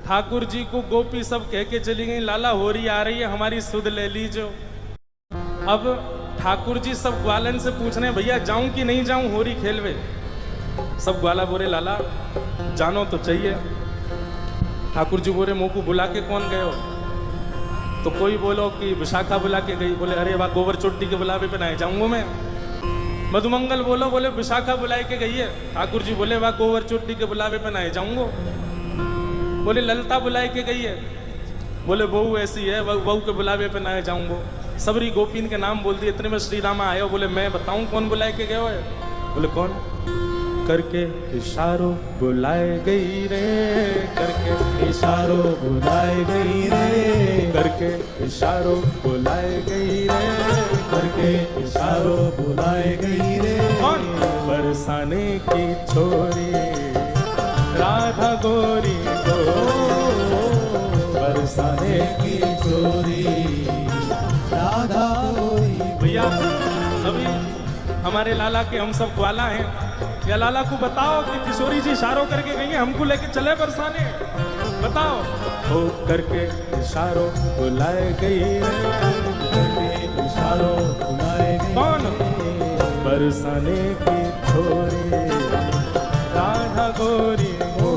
ठाकुर जी को गोपी सब कह के चली गई, लाला होरी आ रही है, हमारी सुध ले लीजो। अब ठाकुर जी सब ग्वालन से पूछ रहे हैं, भैया जाऊं कि नहीं जाऊं होरी खेलवे। सब ग्वाला बोले लाला जानो तो चाहिए। ठाकुर जी बोले मुंह को बुला के कौन गए हो? तो कोई बोलो कि विशाखा बुला के गई। बोले अरे वाह, गोबर चोटी के बुलावे पे नहीं जाऊंगा मैं। मधुमंगल बोलो, बोले विशाखा बुलाए के गई है। ठाकुर जी बोले वाह, गोबर चोटी के बुलावे पे नहीं जाऊंगा। बोले ललता बुलाए के गई है। बोले बहू ऐसी है, बहू के बुलावे पे नहीं जाऊंगा। सबरी गोपीन के नाम बोल दिए। इतने में श्री रामा आए। बोले मैं बताऊं कौन बुलाए के गए हो? बोले कौन? करके इशारों बुलाए गई रे, करके इशारों बुलाए गई रे, करके इशारों बुलाए गई रे, करके इशारों बुलाए गई रे। कौन? बरसाने की छोरी राधा गोरी को, बरसाने की छोरी राधा गोरी। भैया अभी हमारे लाला के हम सब ग्वाला हैं, या लाला को बताओ कि किशोरी जी इशारों करके गई है, हमको लेके चले बरसाने। बताओ। ओ करके इशारों बुलाए गई, करके इशारों बुलाए गई। कौन? बरसाने की छोरी राधा गोरी हो,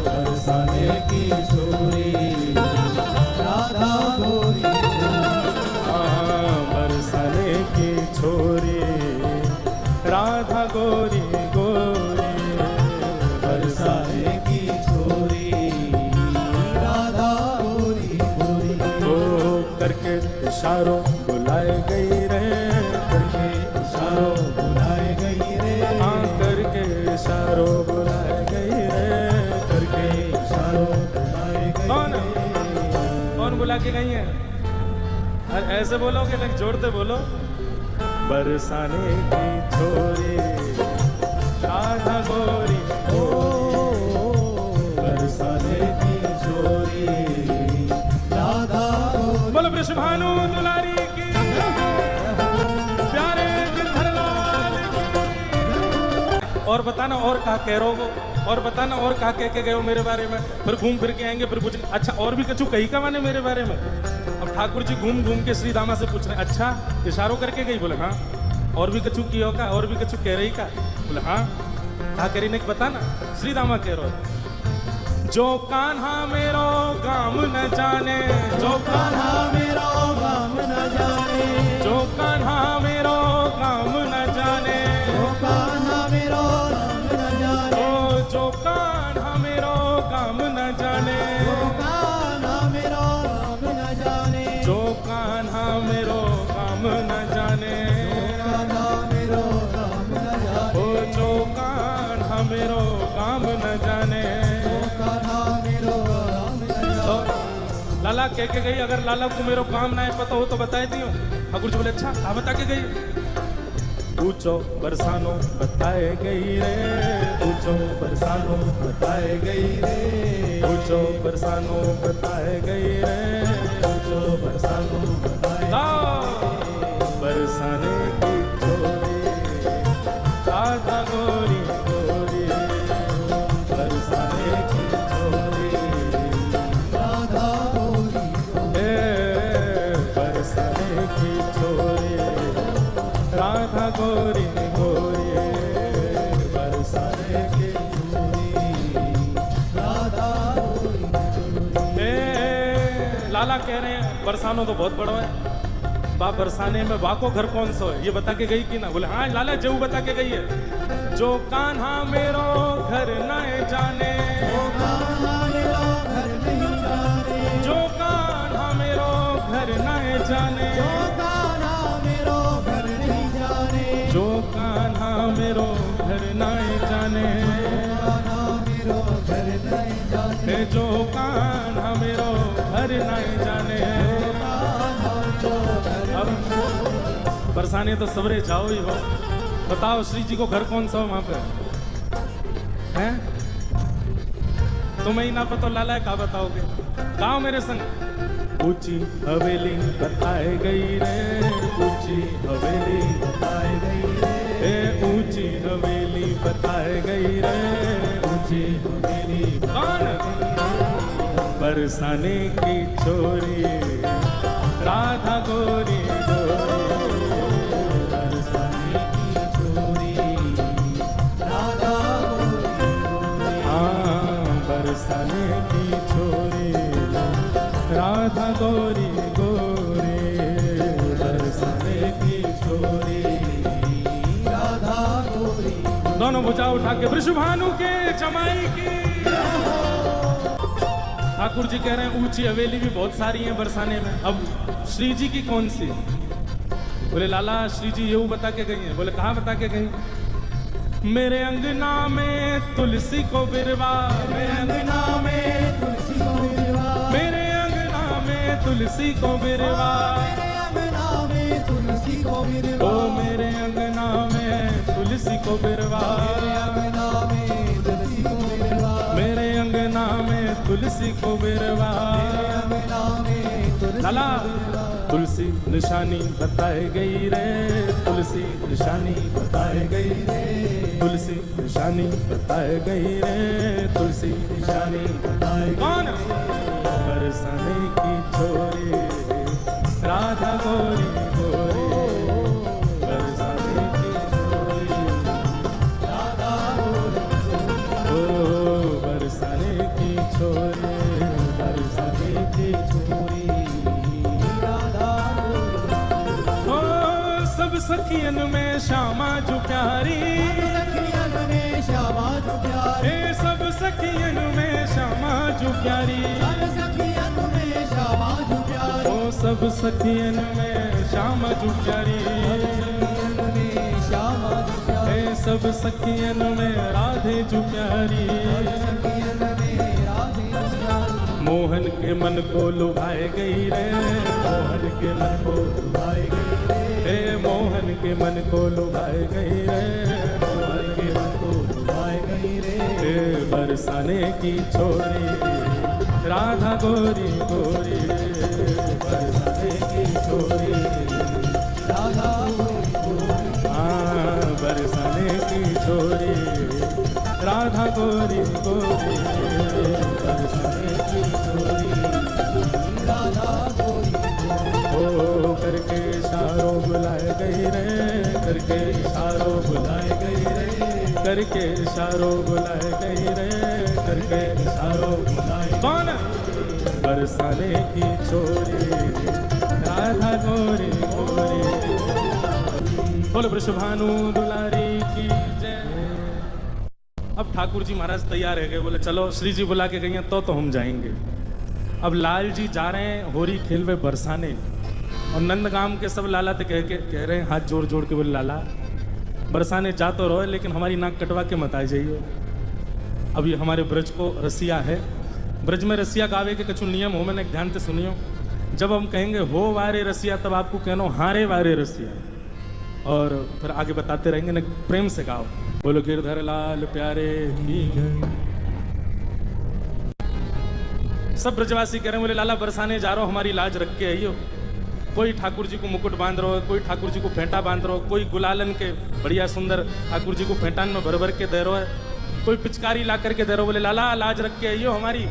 बरसाने की छोरी राधा गोरी। हाँ बरसाने की छोरी राधा गोरी गोरी, बरसाने की छोरी राधा गोरी गोरी। ओ करके इशारों बुलाए गई रे, करके इशारों बुलाए गई रे। हाँ करके इशारों बुलाए गई रे, करके इशारों बुलाए गई। कौन? कौन बुला के गई है? अरे ऐसे बोलोगे ना, जोड़ते बोलो। बरसाने की छोरी राधा गोरी हो, बरसाने की छोरी राधा गोरी। बोलो वृषभानु दुलारी की, प्यारे गिरधरलाल की। और बताना और कहा कह रहे हो, और बताना और कहा कह के गए हो मेरे बारे में। फिर घूम फिर के आएंगे, फिर पूछ अच्छा और भी कछु कही का माने मेरे बारे में। अब ठाकुर जी घूम घूम के श्री रामा से पूछ रहे अच्छा इशारों करके गई? बोले हाँ। और भी कछु किया का? और भी कछु कह रही का? बोले हाँ। कहा करी ने बताना। श्री रामा कह रहे जो कान्हा मेरो गाम न जाने, जो कान्हा मेरो गाम न जाने, जो कान्हा मेरो गाम न जाने, जो कान्हा मेरो गाम न जाने, ओ जो कान्हा मेरो गाम न जाने, जो कान्हा मेरो गाम न जाने, जो कान्हा मेरो गाम न जाने, ओ जो कान्हा मेरो गाम न जाने। लाला कह के गई, अगर लाला को मेरो काम ना पता हो तो बताए दियो। ठाकुर जी बोले अच्छा हाँ बता के गई। पूछो बरसानो बताए गई रे, पूछो बरसानो बताए गई रे, पूछो बरसानो बताए गई रे, पूछो बरसानो बताए बरसाने की छोरी राधा गोरी गोरी, बरसाने की छोरी राधा गोरी गोरी, बरसाने की छोरी राधा गोरी गोरी, बरसाने की छोरी राधा गोरी गोरी। लाला कह रहे हैं बरसानो तो बहुत बड़ा है, बा बरसाने में बा को घर कौन सा है ये बता के गई कि ना? बोले हाँ लाला जऊ बता के गई है। जो कान्हा मेरो घर न जाने, जो कान्हा मेरो घर नहीं जाने, जो कान्हा मेरो घर न जाने, जो कान्हा मेरो घर नहीं जाने, जो कान्हा मेरो घर न जाने, मेरो घर नहीं जाने, जो कान्हा मेरो घर नहीं जाने। बरसाने तो सबरे जाओ ही हो। बताओ श्री जी को घर कौन सा हो वहां पे हैं? तुम्हें ही ना पता लाला है, क्या बताओगे? गाओ मेरे संग। ऊंची हवेली बताए गई रे, ऊंची हवेली बताए गई रे, ऊंची हवेली बताए गई रे, ऊंची हवेली। कौन? बरसाने की छोरी राधा गोरी गोरी, बरसाने की छोरी राधा गोरी, हाँ बरसाने की छोरी राधा गोरी गोरी, बरसाने की छोरी राधा गोरी। दोनों भुजा उठा के वृषभानु के जमाई की। ठाकुर जी कह रहे हैं ऊंची हवेली भी बहुत सारी हैं बरसाने में, अब श्री जी की कौन सी? बोले लाला श्री जी ये बता के गई हैं। बोले कहाँ बता के गई? मेरे अंगना में तुलसी को बिरवा, मेरे अंगना में तुलसी को बिरवा, मेरे अंगना में तुलसी को बिरवा, मेरे अंगना में तुलसी को बिरवा, ओ मेरे अंगना में तुलसी को बिरवा, मेरे अंगना में तुलसी को बिरवा, मेरे अंगना में तुलसी को बिरवा। मेरे अंगना में तुलसी लाला को बिरवा। तुलसी निशानी बताई गई रे, तुलसी निशानी बताई गई रे, तुलसी निशानी बताई गई रे, तुलसी निशानी बताई कौन? बरसाने की छोरी राधा गोरी गोरी, बरसाने की छोरी राधा गोरी, ओ बरसाने की छोरी, बरसाने की छोरी राधा गोरी। ओ सब सखियन में श्यामा जो प्यारी, सखियन में श्यामा जो प्यारी, ए सब सखियन में श्यामा जो प्यारी, सब सखियन में श्यामा जो प्यारी, ओ सब सखियन में श्यामा जो प्यारी, सखियन में श्यामा जो प्यारी, ए सब सखियन में राधे जो प्यारी, सखियन में राधे जो प्यारी, मोहन के मन को लुभाए गई रे, मोहन के मन को लुभाई गई रे, ए मोहन के मन को लुभाए गई रे, मोहन के मन को लुभाई गई रे, ए बरसाने की छोरी राधा गोरी गोरी, बरसाने की छोरी राधा गोरी, हाँ बरसाने की छोरी राधा गोरी गोरी, बरसाने की छोरी राधा गोरी, ओ करके इशारों बुलाए गई रे, करके इशारों बुलाए गई रे, करके इशारों बुलाए गई रे, करके इशारों बुलाए कौन? बरसाने की छोरी राधा गोरी गोरी, बोलो वृषभानु दुलारी की जय। अब ठाकुर जी महाराज तैयार है गए, बोले चलो श्री जी बुला के गई हैं तो हम जाएंगे। अब लाल जी जा रहे हैं होरी खेलवे बरसाने, और नंदगाम के सब लाला तो कह रहे हैं हाथ जोड़ जोड़ के, बोले लाला बरसाने जा तो रहो लेकिन हमारी नाक कटवा के मत आ जाइए। अब ये हमारे ब्रज को रसिया है, ब्रज में रसिया गावे के कछु नियम हो, मैंने ध्यान से सुनियो। जब हम कहेंगे हो वारे रसिया तब आपको कहना हारे वारे रसिया, और फिर आगे बताते रहेंगे ना, प्रेम से गाओ। बोलो गिरधर लाल प्यारे की जय। सब ब्रजवासी कह रहे हैं बोले लाला बरसाने जा रहा हो, हमारी लाज रख के आइयो। कोई ठाकुर जी को मुकुट बांध रहा हो, कोई ठाकुर जी को फेंटा बांध रहा हो, कोई गुलालन के बढ़िया सुंदर ठाकुर जी को फेंटान में भर भर के दे रहा है, कोई पिचकारी ला करके दे रहा हो। बोले लाला लाज रख के आइयो हमारी।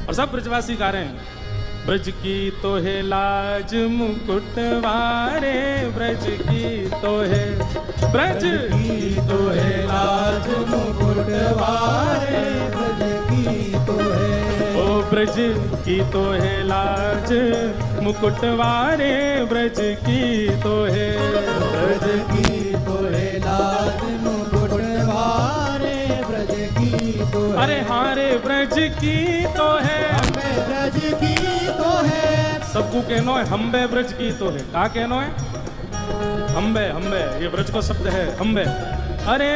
और सब ब्रजवासी गा रहे हैं ब्रज की तो है लाज मुकुट वारे, ब्रज की तो है, ब्रज की तो है लाज मुकुट वारे, ब्रज की तो है, ओ ब्रज की तो है लाज मुकुट वारे, ब्रज की तो है, ब्रज की तो है लाज मुकुट वारे, ब्रज की तो है, अरे हारे ब्रज की तो है, हमें ब्रज की तो है, सबको कहनो है हम्बे ब्रज की तो है। का कहनो है? हम्बे हम्बे, ये ब्रज को शब्द है हम्बे। अरे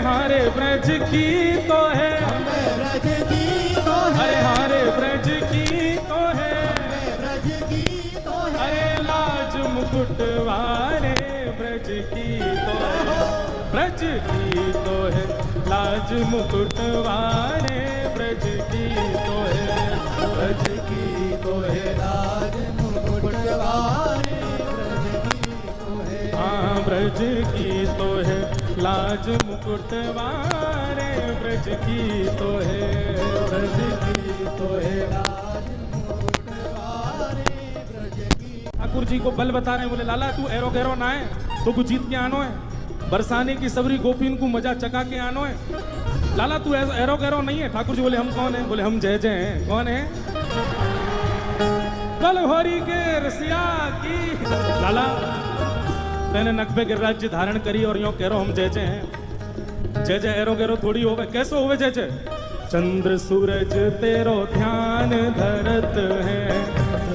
हारे ब्रज की तो है, हमें ब्रज की तो है, अरे हारे ब्रज की तो है, ब्रज की तो है, अरे लाज मुकुट वारे ब्रज की तो है, ब्रज की तो है लाज मुकुट वारे, ब्रज की तो है, ब्रज की तो है लाज मुकुट वारे, ब्रज की तो है, हाँ ब्रज की तो है लाज मुकुट वारे, ब्रज की तो है, ब्रज की तो है लाज जी को बल बता रहे हैं, बोले लाला तू एरो गैरो ना है तो कुछ जीत के आनो है, बरसाने की सबरी गोपीन को मजा चका के आनो है। लाला तू एरो गैरो नहीं है। ठाकुर जी बोले हम कौन है? बोले हम जय जय हैं। कौन है? बल होरी के रसिया की। लाला मैंने नकबे के राज्य धारण करी और यूं कह रहा हम जय जय हैं। जय जय एरो गैरो थोड़ी होवे। कैसे होवे जय जय? चंद्र सूरज तेरो ध्यान धरत है,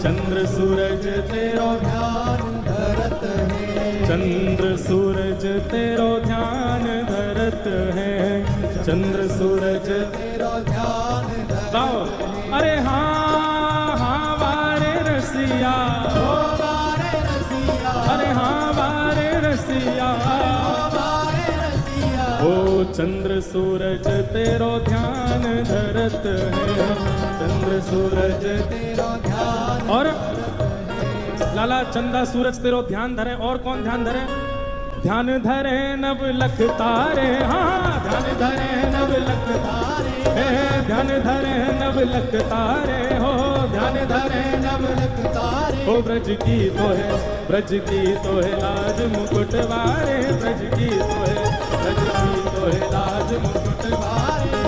चंद्र सूरज तेरो ध्यान धरत है, चंद्र सूरज तेरो ध्यान धरत है, चंद्र सूरज तेरो ध्यान धरत है। अरे हाँ हाँ वारे रसिया, ओ वारे रसिया, अरे हाँ वारे रसिया, वारे रसिया। ओ चंद्र सूरज तेरो ध्यान धरत है, चंद्र सूरज तेरो ध्यान। और लाला चंदा सूरज तेरो ध्यान धरे। और कौन ध्यान धरे? ध्यान धरे नव लख तारे। हाँ ध्यान धरे नव लख तारे, ध्यान धरे नव लख तारे हो, ध्यान धरे नव लख तारे। ओ ब्रज की तो है, ब्रज की तो है लाज मुकुट वारे, ब्रज की तो है, ब्रज की तो है लाज मुकुट वारे,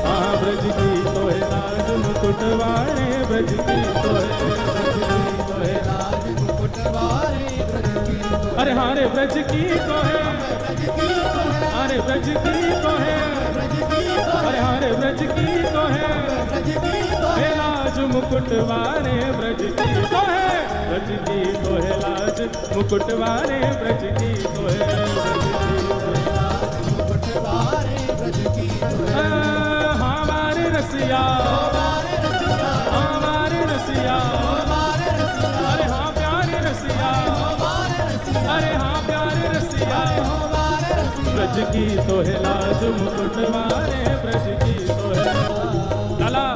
हाँ ब्रज की तो है लाज मुकुट वारे, ब्रज की तो है लाज मुकुट वारे, ब्रज की तो है। अरे हारे ब्रज की तो है, अरे ब्रज की तो है, अरे हारे ब्रज की तो है, हे लाज मुकुट वारे ब्रज की तो है, ब्रज की तो है लाज मुकुट वारे ब्रज की तो है, मुकुट वारे, ब्रज की तो है। हाँ वारे रसिया, हाँ वारे रसिया, अरे हाँ प्यारे रसिया, अरे हाँ प्यारे रसिया, ब्रज की तो है लाज मुकुट वारे ब्रज की तो है। लाला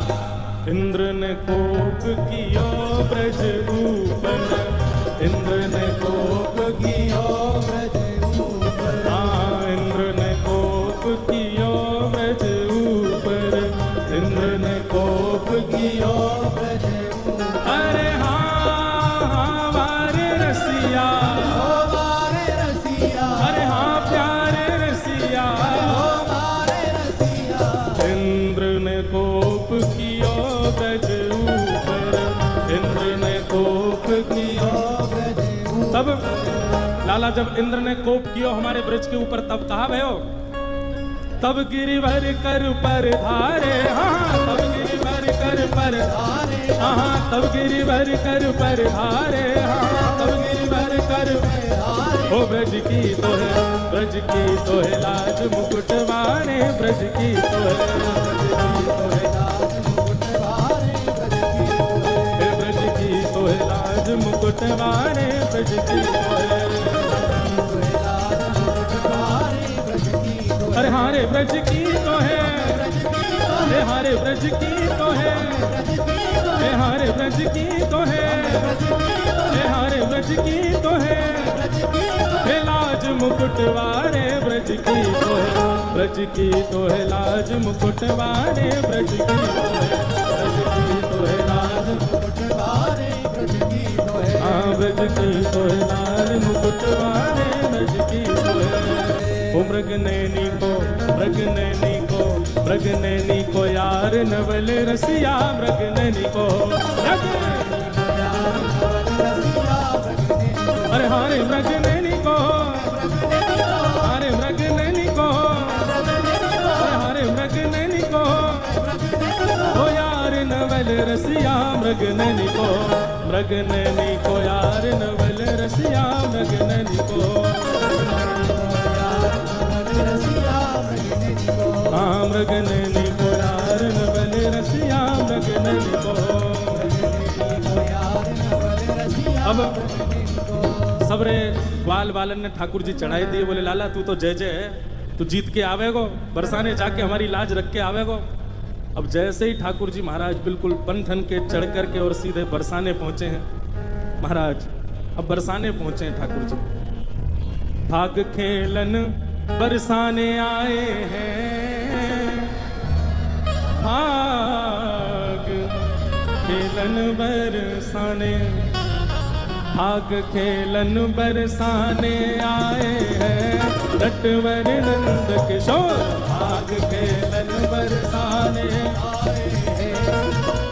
इंद्र ने कोप कियो ब्रज ऊपर, इंद्र ने कोप कियो ब्रज ऊपर, हाँ इंद्र ने कोप कियो ब्रज ऊपर, इंद्र ने कोप कियो ब्रज ऊपर। अरे हाँ हाँ वारे रसिया, ओ वारे रसिया, अरे हाँ प्यारे रसिया, ओ वारे रसिया। इंद्र ने कोप कियो ब्रज ऊपर, इंद्र ने कोप कियो। ब्रज ऊपर। तब लाला जब इंद्र ने कोप कियो हमारे ब्रज के ऊपर तब कहा भयो, तब गिरिवर कर पर धारे, हाँ तब गिरिवर कर पर धारे, हाँ तब गिरिवर कर पर धारे, हाँ तब गिरिवर कर पर धारे। ओ ब्रज की तो है, ब्रज की तो है लाज मुकुट वारे, ब्रज की तो है, ब्रज की तो है लाज मुकुट वारे, ब्रज की तो है। अरे हारे ब्रज की तो है, अरे हारे ब्रज की तो है, अरे हारे ब्रज की तो है, अरे हारे ब्रज की तो है, हे लाज मुकुट वारे ब्रज की तो है, ब्रज की तो है लाज मुकुट वारे ब्रज की तो है, ब्रज की तो है लाज मुकुट वारे ब्रज की तो है, हाँ ब्रज की तो है लाज मुकुट वारे ब्रज की तो है। ओ मृग नैनी को, मृग नैनी को, मृग नैनी को यार नवल रसिया, मृग नैनी को, अरे हारे मृग नैनी को, अरे मृग नैनी को, अरे हारे मृग नैनी को, ओ यार नवल रसिया मृग नैनी को, मृग नैनी को यार नवल रसिया मृग नैनी को, हाँ मृग नैनी को यार नवल रसिया मृग नैनी को। अब सबरे ग्वाल वालन ने ठाकुर जी चढ़ाई दिए, बोले लाला तू तो जय जय है, तू जीत के आवेगो, बरसाने जाके हमारी लाज रख के आवेगो। अब जैसे ही ठाकुर जी महाराज बिल्कुल बन ठन के चढ़ करके और सीधे बरसाने पहुंचे हैं महाराज, अब बरसाने पहुंचे हैं ठाकुर जी। भाग खेलन बरसाने आए हैं, भाग खेलन बरसाने, भाग खेलन बरसाने आए हैं नटवर नंद किशोर। भाग खेलन बरसाने आए हैं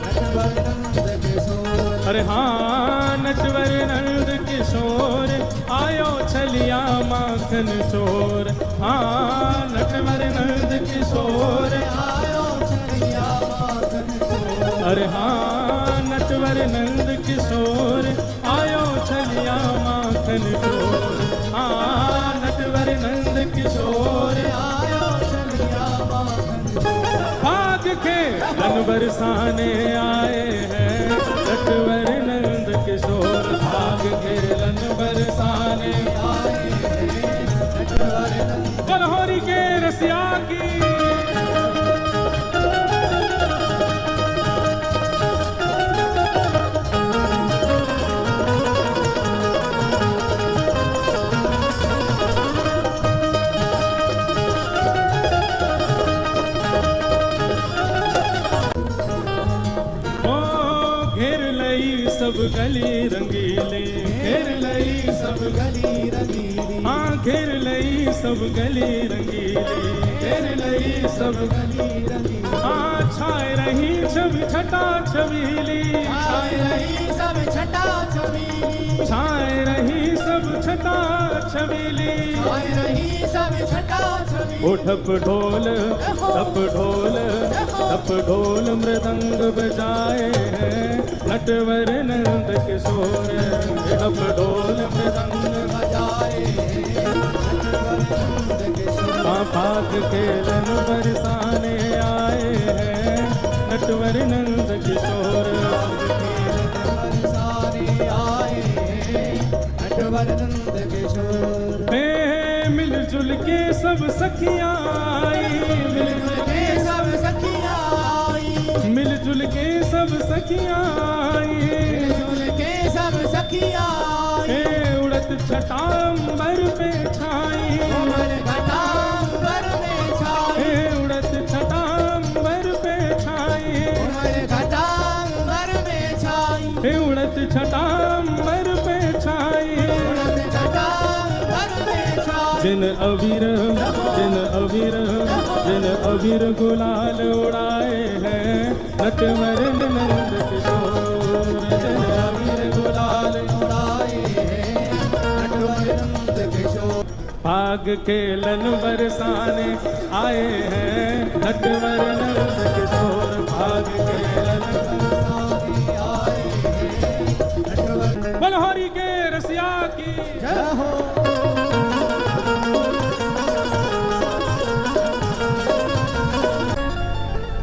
नटवर नंद किशोर। अरे हाँ नटवर नंद किशोर आयो छलिया माखन चोर। हाँ नटवर नंद किशोर आयो छलिया माखन चोर। अरे हाँ नटवर नंद किशोर आयो छलिया माखन चोर। हाँ नटवर नंद किशोर आयो छलिया माखन चोर। भाग खेलन बरसाने आए हैं नटवर नंद किशोर। भाग खेलन बरसाने आए हैं नटवर नंद। बलहोरी के रसिया की सब गली रंगीली। घेर लई सब गली रंगीली। हाँ घेर लई सब गली रंगीली। घेर लई सब गली रंगीली। हाँ छाए रही छवि छटा छबीली। छाए रही सब छटा छबीली। छाए रही सब छटा छबीली। छाए रही सब छटा छबीली। ओ ठप ढोल ठप ढोल ठप ढोल मृदंग बजाए हैं नटवर नंद किशोर। ठप ढोल मृदंग बजाए हैं नटवर नंद किशोर। हाँ भाग खेलन बरसाने आए हैं नटवर नंद किशोर। बरसाने आए हैं नटवर नंद किशोर। मिलजुल के सब सखियाँ आई। मिलजुल के सब सखियाँ आई। मिलजुल के सब सखियाँ आई। मिलजुल के सब सखियाँ आई। उड़त छटांबर पे छाई। उमर घटांबर में छाई। उड़त छटांबर पे छाई। उमर घटांबर में छाई। उड़त छटांबर पे छाई। उड़त घटांबर में छाई। जिन अबीर जिन अबीर गुलाल उड़ाए हैं नटवर नंद किशोर। जिन अबीर गुलाल उड़ाए हैं नटवर नंद किशोर। भाग खेलन बरसाने आए हैं नटवर नंद किशोर। भाग खेलन बरसाने आए हैं नटवर। बलहोरी के रसिया की जय हो।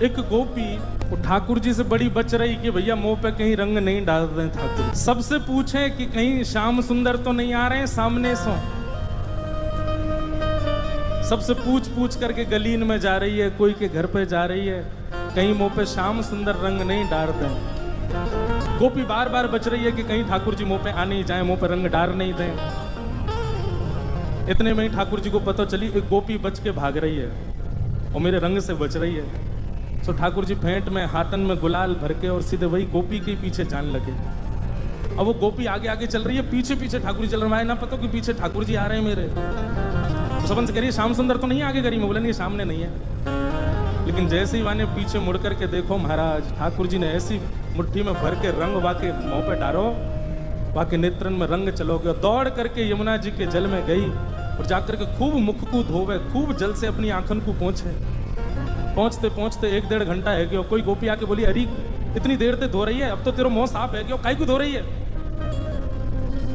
एक गोपी वो ठाकुर जी से बड़ी बच रही कि भैया मुंह पे कहीं रंग नहीं डाल रहे ठाकुर। सबसे पूछे कि कहीं श्याम सुंदर तो नहीं आ रहे हैं सामने सो। सबसे पूछ पूछ करके गलीन में जा रही है, कोई के घर पे जा रही है, कहीं मुंह पे श्याम सुंदर रंग नहीं डाल दें। गोपी बार बार बच रही है कि कहीं ठाकुर जी मुंह पे आ नहीं जाए, मुंह पे रंग डाल नहीं दें। इतने में ही ठाकुर जी को पता चली एक गोपी बच के भाग रही है और मेरे रंग से बच रही है। तो ठाकुर जी फेंट में हाथन में गुलाल भर के और सीधे वही गोपी के पीछे जान लगे। अब वो गोपी आगे आगे चल रही है, पीछे पीछे ठाकुर जी चल रहे हैं। ना पता कि पीछे ठाकुर जी आ रहे हैं मेरे। तो सबन से करिए श्याम सुंदर तो नहीं आगे करी। मैं बोला नहीं सामने नहीं है। लेकिन जैसे ही वाने पीछे मुड़ करके देखो महाराज ठाकुर जी ने ऐसी मुट्ठी में भर के रंग वाके मुंह पे डारो, वाके नेत्रन में रंग चलो गए। दौड़ करके यमुना जी के जल में गई और जाकर के खूब मुख को धोवे, खूब जल से अपनी आंखन को पहुंचे। पहुंचते पहुंचते 1-1.5 घंटा है गया। कोई गोपी आके बोली अरे इतनी देर से धो रही है, अब तो तेरा मुंह साफ है, क्यों काई को धो रही है?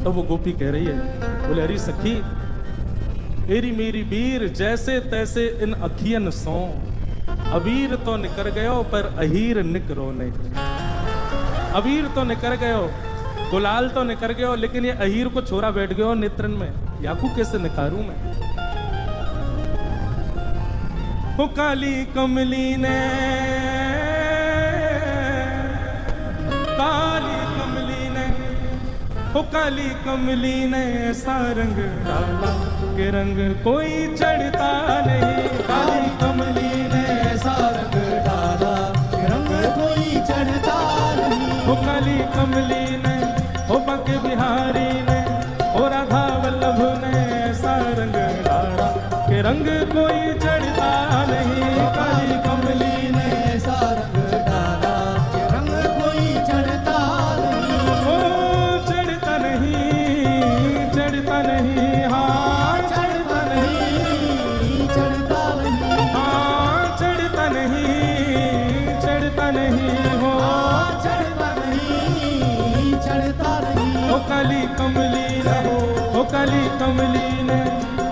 तो वो गोपी कह रही है, बोले अरे सखी एरी मेरी बीर जैसे तैसे इन अखियन सो। अबीर तो निकर गयो पर अहीर निकरो नहीं। अबीर तो निकर गयो, गुलाल तो निकर गयो, लेकिन ये अहीर को छोरा बैठ गयो नेत्रन में। याकू कैसे निकारूं मैं? हो काली कमली ने, काली कमली ने, हो काली कमली ने ऐसा रंग डाला कि रंग कोई चढ़ता नहीं। काली कमली ने ऐसा रंग डाला कि रंग कोई चढ़ता नहीं। हो काली कमली ने, हो बाके बिहारी कमली ने, ओ काली कमली ने,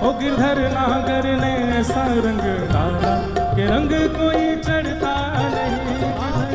ओ गिरधर नागर ने ऐसा रंग डाला कि रंग कोई चढ़ता नहीं।